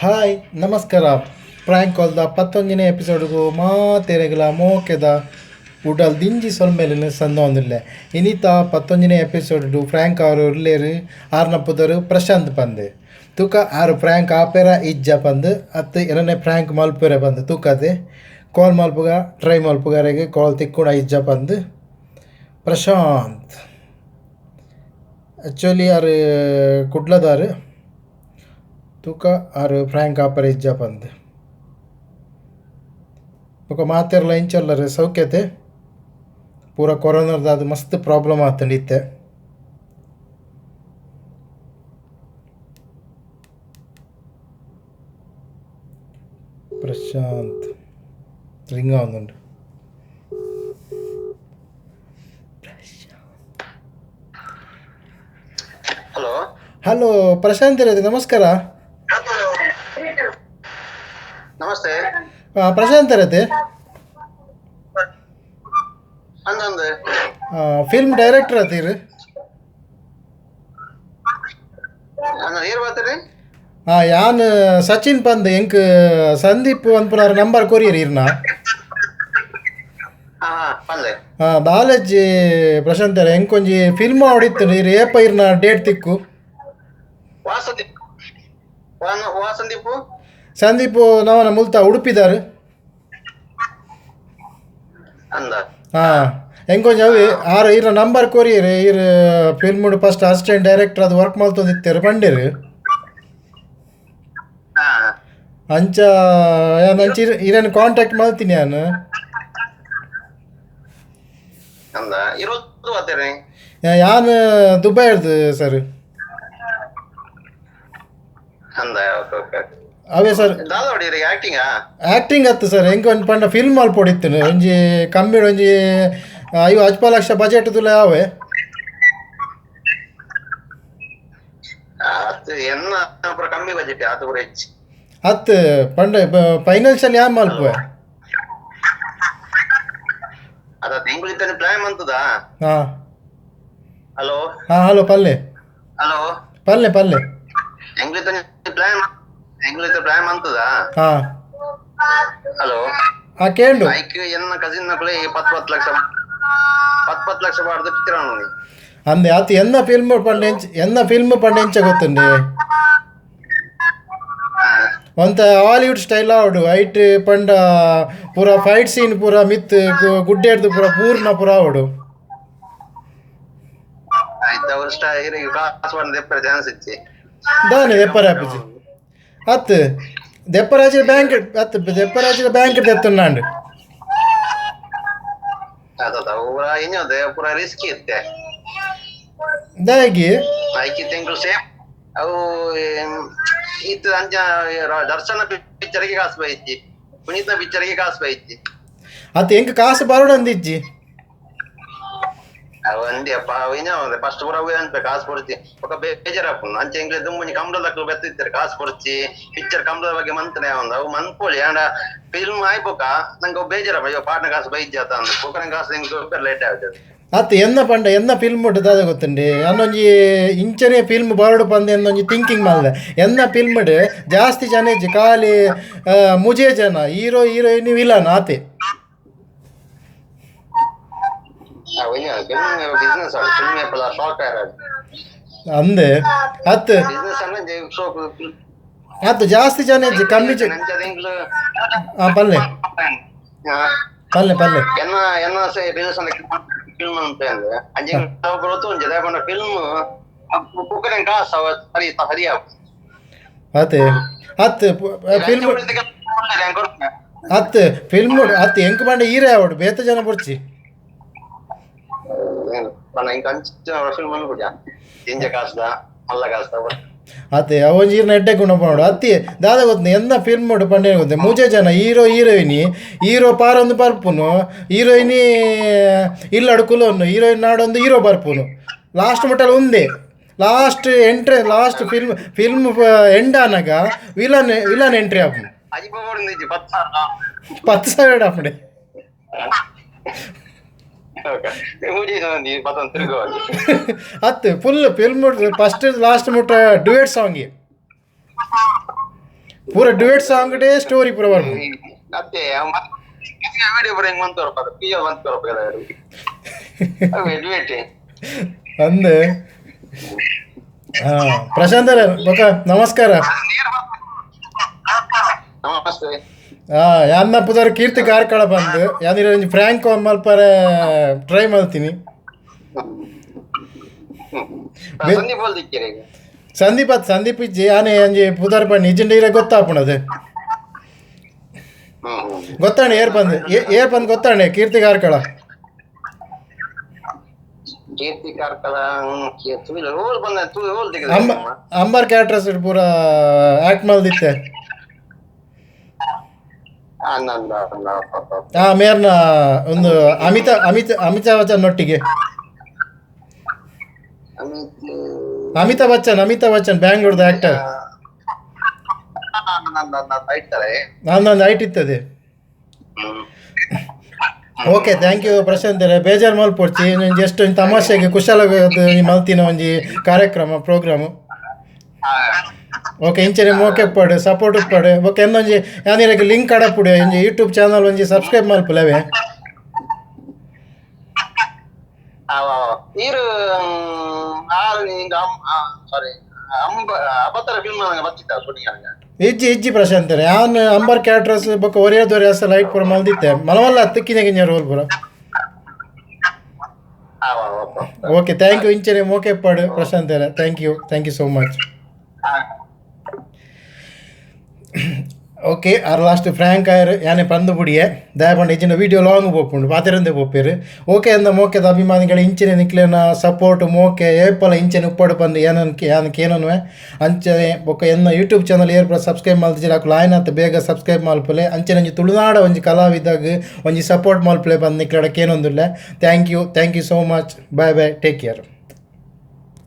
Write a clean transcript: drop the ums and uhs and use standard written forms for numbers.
Hi ನಮಸ್ಕಾರ. Prank ಕಾಲ್ದ 11ನೇ ಎಪಿಸೋಡ್ಗೂ ಮಾತೆರೆಗಲ ಮೋಕೆದ ಉಡಲ್ ದಿಂಜಿ ಸೊಲ್ಮೇಲಿನ ಸಂದೊಂದಿಲ್ಲ. ಇನಿತ 11ನೇ ಎಪಿಸೋಡ್ ಫ್ರ್ಯಾಂಕ್ ಅವರು ಇರ್ಲೇರು ಆರ್ನಪ್ಪುದರು ಪ್ರಶಾಂತ್ ಪಂದ್ ತೂಕ ಆರು ಫ್ರ್ಯಾಂಕ್ ಆಪೆರ ಇಜ್ಜ ಪಂದ್ ಅತ್ತು ಎರಡನೇ ಫ್ರ್ಯಾಂಕ್ ಮಲ್ಪೆರ ಪಂದ್ ತೂಕದೆ ಕಾಲ್ ಮಲ್ಪುಗ ಟ್ರೈ ಮಲ್ಪುಗರೆಗೆ ಕಾಲ್ ತಿಕ್ಕುಣ ಇಜ್ಜ ಪಂದ್ ಪ್ರಶಾಂತ್ ಆ್ಯಕ್ಚುಲಿ ಯಾರು ಕುಡ್ಲದಾರು ತೂಕ ಆರು ಫ್ರ್ಯಾಂಕ್ ಆಪರ ಇಜ್ಜ ಪಂದ್ ಬೊಕ ಮಾತೆರ್ಲ ಇಂಚಲ್ಲರು ಸೌಖ್ಯತೆ ಪೂರ ಕೊರೋನಾದ ಅದು ಮಸ್ತ್ ಪ್ರಾಬ್ಲಮ್ ಆಗ್ತಂಡು ಇತ್ತೆ. ಪ್ರಶಾಂತ್ ರಿಂಗ ಒಂದುಂಡು. ಹಲೋ ಹಲೋ ಪ್ರಶಾಂತ್ ಇರೋದು ನಮಸ್ಕಾರ. ನಮಸ್ತೆ. ಪ್ರಶಾಂತ್ ಇರತ್ತೆ ಅಂದಂದು ಫಿಲ್ಮ್ ಡೈರೆಕ್ಟರ್ ಅತ್ತೀರಿ. ಏರ್ ಬರ್ತೀರಿ? ಯಾನ್ ಸಚಿನ್ ಪಂದ್ ಎಂಕ್ ಸಂದೀಪ್ ಅನ್ಪುನಾರ ನಂಬರ್ ಕೊರಿಯರ್ ಇರ್ನ ಪಂದೆ ದಾಲೇಜಿ ಪ್ರಶಾಂತ್ ಎಂಕೊಂಜಿ ಫಿಲ್ಮ್ ಹೊಡಿತ್ತು ನೀರು ಏಪ ಇರ್ನ ಡೇಟ್ ತಿಕ್ಕು ವಾಸಂದೀಪ್ ವಾಸಂದೀಪು ಸಂದೀಪ್ ನವನ ಮುಲ್ತಾ ಉಡುಪಿದಾರು ಅಂದ ಎಂಕೊಂಜಿ ಅವಿ ಆರು ಇರ ನಂಬರ್ ಕೊರಿಯರ್ ಇರ್ ಫಿಲ್ಮ್ ಫಸ್ಟ್ ಅಸಿಸ್ಟೆಂಟ್ ಡೈರೆಕ್ಟರ್ ಅದು ವರ್ಕ್ ಮಾಡ್ತೊಂದಿತ್ತೇರು ಪಂಡೇರು ಅಂಚ ಅಂಚ ಇರೇನು ಕಾಂಟ್ಯಾಕ್ಟ್ ಮಾಡ್ತೀನಿ ನಾನು ಅಂದ ಇರೋದು ಬರ್ತೀರಿ? ಯಾನ್ ದುಬೈ ಇರ್ದು ಸರ್ ಅಂದ ಓಕೆ ಓಕೆ ಅವೇ ಸರ್ ದಾದ ಹೊಡೀರಿ ಆಕ್ಟಿಂಗಾ? ಆ್ಯಕ್ಟಿಂಗ್ ಅತ್ತು ಸರ್ ಹೆಂಗೆ ಒಂದು ಪಂಡ ಫಿಲ್ಮ್ ಅಲ್ಲಿ ಪೊಡಿತ್ತು ಒಂಜಿ ಕಮ್ಮಿ ಒಂಜಿ 50 ಲಕ್ಷ ಬಜೆಟ್ ತುಲ ಯಾವೆ ಆತು ಎನ್ನ ಪೂರ ಕಮ್ಮಿ ಬಜೆಟ್ ಆತು ಪೂರ ಹೆಚ್ಚು ಹತ್ತು ಪಂಡ ಫೈನಾನ್ಷಿಯಲ್ ಯಾನ್ ಮಲ್ಪುವೆ ಅದ ಎಂಗುಳಿತಾನೆ ಪ್ಲಾನ್ ಅಂತದಾ. ಹಾಂ ಹಲೋ ಹಲೋ ಪಲ್ಲೆ ಹಲೋ ಪಲ್ಲೆ ಪಲ್ಲೆ ಎಂಗುಳಿತಾನೆ ಪ್ಲಾನ್ ಅಂತದಾ. ಹಾಂ ಹಲೋ ಕೇಳು ಐಕ್ ಎನ್ನ ಕಸಿನ್ ನಕಲೆ 10 ಲಕ್ಷ ಬಾಡ್ದು ಪಿಕ್ಚರ್ ನೋಡಿ ಅಂದೆ ಆತು ಎನ್ನ ಫಿಲ್ಮ್ ಪಂಡ ಎಂಚ ಗೊತ್ತುಂಡೆ ಒಂತ ಹಾಲಿವುಡ್ ಸ್ಟೈಲ್ ಆವಡು ಐಟ್ ಪಂಡ ಪೂರ ಫೈಟ್ ಸೀನ್ ಪೂರ ಮಿತ್ ಗುಡ್ಡೆಡ್ದು ಪೂರ ಪೂರ್ಣ ಪೂರ ಆವಡು ಆಯ್ತು ಅವ್ರ ಕಾಸು ಬಂದು ದೆಪ್ಪರ ಚಾನ್ಸ್ ಇಚ್ಚಿ ದಾನೆ ದೆಪ್ಪರ ಆಪಿಜಿ ಅತ್ತು ದೆಪ್ಪರಾಜ ಬ್ಯಾಂಕ್ ಅತ್ತು ದೆಪ್ಪರಾಜ ಬ್ಯಾಂಕ್ ತೆತ್ತುಂಡು ಅದ ಪೂರ ಇನ್ನೊಂದು ಪೂರ ರಿಸ್ಕಿ ಇತ್ತೆ ದಾಗಿ ಐಕಿ ತಿಂಗಳು ಸೇಮ್ ಅವು ಇತ್ತು ಅಂಚ ದರ್ಶನ ಪಿಕ್ಚರ್ಗೆ ಕಾಸು ಬೈತಿ, ಪುನೀತ ಪಿಕ್ಚರ್ಗೆ ಕಾಸು ಬೈತಿ. ಅತ್ತು ಎಂಕ್ ಕಾಸು ಬರೋಡು ಅಂದಿಜ್ಜಿ ಅವು ಅಂದ್ಯಪ್ಪ ಇನ್ನೂ ಫಸ್ಟ್ ಪೂರ ಅಂತ ಕಾಸು ಕೊಡ್ತಿ ఒక ಬೇಜಾರಪ್ಪು ಅಂಚೆ ಎಂಗ್ಲೆ ದುಮ್ಮನಿ ಕಂಬಳದಕ್ಕೂ ಬೆತ್ತಿರ್ತಾರೆ ಕಾಸು ಕೊಡ್ತಿ ಪಿಕ್ಚರ್ ಕಂಬಳದ ಬಗ್ಗೆ ಮಂತನೆ ಒಂದು ಅವು ಮನ್ಕೊಳ್ಳಿ ಆಂಡ ಫಿಲ್ಮ್ ಆಯ್ಬೋಕ ನಂಗೆ ಬೇಜಾರಪ್ಪ ಅಯ್ಯೋ ಪಾಟ್ನ ಕಾಸು ಬೈಜಾತ ಅಂದ್ ಪೋಕನ ಕಾಸು ಹೆಂಗೆ ಲೇಟ್ ಆಗ್ತದೆ. ಅತ್ತು ಎನ್ನ ಫಿಲ್ಮ್ ಉಂಟು ದಾದ ಗೊತ್ತುಂಡೆ ಅನ್ನೊಂಜಿ ಇಂಚನೆ ಫಿಲ್ಮ್ ಬರೋಡು ಪಂದೆ ಅನ್ನೊಂಜಿ ಥಿಂಕಿಂಗ್ ಮಾಡಿದೆ ಎನ್ನ ಫಿಲ್ಮ್ ಜಾಸ್ತಿ ಜನ ಇಜ್ಜಿ ಖಾಲಿ ಮುಜೆ ಜನ ಹೀರೋ ಹೀರೋಯಿನ್ ವಿಲನ್ ಆತೆ ಬಿಸ್ನೆಸ್ ಫಿಲ್ಮ್ ಏಪಲ ಶಾರ್ಟ್ ಆಯ್ರದು ಅಂದೆ ಅತ್ತು ಬಿಸ್ನೆಸ್ ಅಂದ್ರೆ ಅತ್ತು ಜಾಸ್ತಿ ಜನ ಇಜ್ಜಿ ಕಮ್ಮಿ ಪಲ್ಲೆ ಪಲ್ಲೆ ಪಲ್ಲೆ ಎನ್ನ ಬಿಸ್ನೆಸ್ ಅಂದ್ರೆ ಫಿಲ್ಮ್ ಅಂತ ಅಂದ್ರೆ ಅಂಜಿ ಗೊತ್ತು ಒಂಜಿ ದಾಯಕೊಂಡ ಫಿಲ್ಮ್ ಪುಕ್ಕನೆ ಕಾಸು ಸರಿಯಾಗ ಅತ್ತೆ ಅತ್ತು ಫಿಲ್ಮ್ ಅತ್ತು ಫಿಲ್ಮ್ ಅತ್ತು ಎಂಕ್ ಬಂಡ ಹೀರೆ ಆವಡು ಬೇತ ಜನ ಬರ್ಚಿ ಫಿಲ್ಮ್ ಅನ್ಬಿಟ್ಟ ಜಿಂಜ ಕಾಸ್ದ ಮಲ್ಲ ಕಾಸ್ದ ಅತ್ತೆ ಅವೊಂಜೀರ್ನ ಎಡ್ಡೆ ಗುಣ ಮಾಡೋಡು ಅತ್ತಿ ದಾದ ಗೊತ್ತ ಎನ್ನ ಫಿಲ್ಮ್ ಉಂಟು ಪಂಡ ಗೊತ್ತೆ ಮುಜೆ ಜನ ಹೀರೋ ಪಾರೊಂದು ಬರ್ಪುನು ಹೀರೋಯಿನಿ ಇಲ್ಲಡು ಕುಲೊನ್ನು ಹೀರೋಯಿನ್ ನಾಡೊಂದು ಹೀರೋ ಬರ್ಪುನು ಲಾಸ್ಟ್ ಮುಟ್ಟಲು ಒಂದೇ ಲಾಸ್ಟ್ ಫಿಲ್ಮ್ ಎಂಡ್ ಆನಾಗ ವಿಲನ್ ಎಂಟ್ರಿ ಆಪುನು 10,000 ಆಪುಡೆ ಹತ್ತು ಫುಲ್ ಫಿಲ್ಮ್ ಫಸ್ಟ್ ಲಾಸ್ಟ್ ಮುಟ್ಟ ಡ್ಯುಯೆಟ್ ಸಾಂಗ್ ಪೂರ ಡ್ಯುಯೆಟ್ ಸಾಂಗ್ ಡೇ ಸ್ಟೋರಿ ಪೂರ ಬರ್ಮ ಅತ್ತೆ ವಿಡಿಯೋ ಬರ ಹೆಂಗ್ ಮಂತವ್ರಪ್ಪ ಅದು ಪಿ ಎಲ್ ಮಂತವ್ರಪ್ಪ ಡ್ಯೂಯೇಟ್ ಅಂದೆ ಪ್ರಶಾಂತ್ ಬೊಕ ನಮಸ್ಕಾರ. ನಮಸ್ತೆ. ಯಾನ್ನ ಪುದರ್ ಕೀರ್ತಿ ಕಾರ್ಕಳ ಬಂದು ಯಾನಿರ ಒಂಜಿ ಫ್ರ್ಯಾಂಕ್ ಮಲ್ಪರ ಟ್ರೈ ಮಾಡ್ತೀನಿ. ಸಂದೀಪ್ ಇಜ್ಜಿ ಆನೆ ಅಂಜಿ ಪುದರ್ ಬಣ್ಣಿ ಇಜ್ಜಿಂಡ ಇರ ಗೊತ್ತಾಪಣದು ಗೊತ್ತಾಣೆ ಏರ್ ಬಂದು ಗೊತ್ತಾಣೆ ಕೀರ್ತಿ ಕಾರ್ಕಳ ಅಂಬರ್ ಕ್ಯಾಟ್ರಸ್ ಪೂರ ಆಕ್ಟ್ ಮಲ್ದಿತ್ತೆ ಮೇರ್ನ ಒಂದು ಅಮಿತಾಬ್ ಬಚ್ಚನ್ ಒಟ್ಟಿಗೆ ಅಮಿತಾಬ್ ಬಚ್ಚನ್ ಬ್ಯಾಂಗ್ಳೂರ್ದ ಆಕ್ಟರ್ ನಂದೊಂದು ಹೈಟ್ ಇರ್ತದೆ. ಓಕೆ ಥ್ಯಾಂಕ್ ಯು ಪ್ರಶಾಂತ್ ಬೇಜಾರು ಮಲ್ಪೊಡ್ಚಿ ಜಸ್ಟ್ ಒಂದು ತಮಾಷೆಗೆ ಕುಶಲ ಮಲ್ತಿನ ಒಂಜಿ ಕಾರ್ಯಕ್ರಮ ಪ್ರೋಗ್ರಾಮು. ಓಕೆ ಇಂಚನೆ ಮೋಕೆ ಪಡು ಸಪೋರ್ಟ್ ಪಡು ಓಕೆ ಇನ್ನೊಂಜಿ ಯಾನಿರಗೆ ಲಿಂಕ್ ಅಡಪುಡು ಒಂಜಿ ಯೂಟ್ಯೂಬ್ ಚಾನಲ್ ಒಂಜಿ ಸಬ್ಸ್ಕ್ರೈಬ್ ಮಲ್ಪುಲವೇ ನೀರು ಸಾರಿ ಅಬತ್ತರ ಫಿಲ್ಮ್ ಬತ್ತಿತ್ತ ಶೂಟಿಂಗ್ ಇಜ್ಜಿ ಪ್ರಶಾಂತ್ ಯಾನ್ ಅಂಬರ್ ಕ್ಯಾಟ್ರಸ್ ಬೊಕ್ಕ ಒರಿಯದೊರೆ ಅಸ ಲೈಟ್ ಪೂರ ಮಲ್ದಿತ್ತೆ ಮಲವಲ್ಲ ಹತ್ತಕ್ಕಿನ ಗಿಂಜ ರೋಲ್ ಪೂರ. ಓಕೆ ಥ್ಯಾಂಕ್ ಯು ಇಂಚನೆ ಮೋಕೆ ಪಡು Prashanth thank you so much. Okay ಆರ್ ಲಾಸ್ಟ್ ಫ್ರ್ಯಾಂಕ್ ಆಯರ್ ಯಾನೆ ಪಂದು ಬುಡಿಯೇ ದಯಪಂಡ ಇಜ್ಜಿನ ವೀಡಿಯೋ ಲಾಂಗ್ ಪೋಪುಂಡು ಪಾತಿರಂದೆ ಪೋಪೇರು. ಓಕೆ ಅಂದ ಮೋಕೆದ ಅಭಿಮಾನಿಗಳ ಇಂಚಿನ ನಿಕ್ಲೇನ ಸಪೋರ್ಟ್ ಮೋಕೆ ಏಪಲ ಇಂಚನೆ ಉಪ್ಪಡು ಪಂದು ಯಾನಕ್ಕೆ ಏನನ್ವೆ ಅಂಚನೆ ಬೊಕ್ಕ ಎನ್ನ ಯೂಟ್ಯೂಬ್ ಚಾನಲ್ ಏರ್ಪಡ ಸಬ್ಸ್ಕ್ರೈಬ್ ಮಲ್ತಿಜಿರ ಅಕ್ಲು ಆಯ್ನತ್ತ ಬೇಗ ಸಬ್ಸ್ಕ್ರೈಬ್ ಮಲ್ಪಲೆ ಅಂಚನೆ ಒಂಜಿ ತುಳುನಾಡ ಒಂಜಿ ಕಲಾವಿದಾಗ ಒಂಜಿ ಸಪೋರ್ಟ್ ಮಲ್ಪಲೆ ಬಂದು ನಿಕ್ಲಡಕ್ಕೆ ಏನೊಂದುಲ್ಲೆ. Thank you so much. Bye take care.